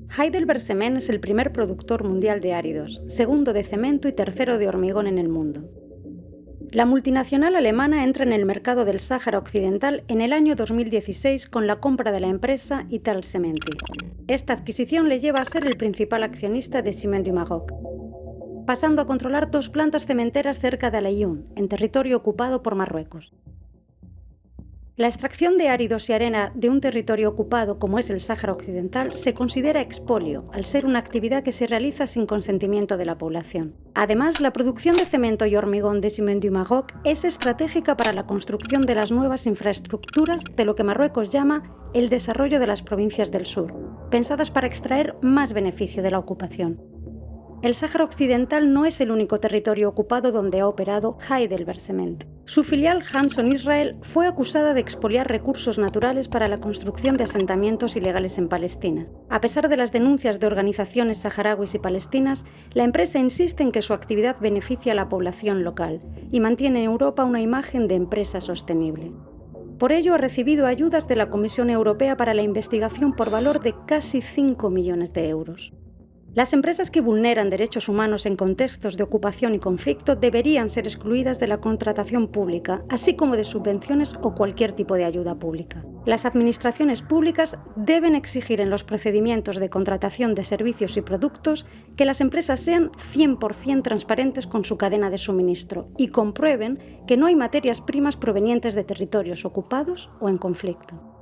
HeidelbergCement es el primer productor mundial de áridos, segundo de cemento y tercero de hormigón en el mundo. La multinacional alemana entra en el mercado del Sáhara Occidental en el año 2016 con la compra de la empresa Italcementi. Esta adquisición le lleva a ser el principal accionista de Ciment du Maroc, pasando a controlar 2 plantas cementeras cerca de Al-Ayoun, en territorio ocupado por Marruecos. La extracción de áridos y arena de un territorio ocupado como es el Sáhara Occidental se considera expolio, al ser una actividad que se realiza sin consentimiento de la población. Además, la producción de cemento y hormigón de Ciment du Maroc es estratégica para la construcción de las nuevas infraestructuras de lo que Marruecos llama el desarrollo de las provincias del sur, pensadas para extraer más beneficio de la ocupación. El Sáhara Occidental no es el único territorio ocupado donde ha operado HeidelbergCement. Su filial Hanson Israel fue acusada de expoliar recursos naturales para la construcción de asentamientos ilegales en Palestina. A pesar de las denuncias de organizaciones saharauis y palestinas, la empresa insiste en que su actividad beneficia a la población local y mantiene en Europa una imagen de empresa sostenible. Por ello, ha recibido ayudas de la Comisión Europea para la investigación por valor de casi 5 millones de euros. Las empresas que vulneran derechos humanos en contextos de ocupación y conflicto deberían ser excluidas de la contratación pública, así como de subvenciones o cualquier tipo de ayuda pública. Las administraciones públicas deben exigir en los procedimientos de contratación de servicios y productos que las empresas sean 100% transparentes con su cadena de suministro y comprueben que no hay materias primas provenientes de territorios ocupados o en conflicto.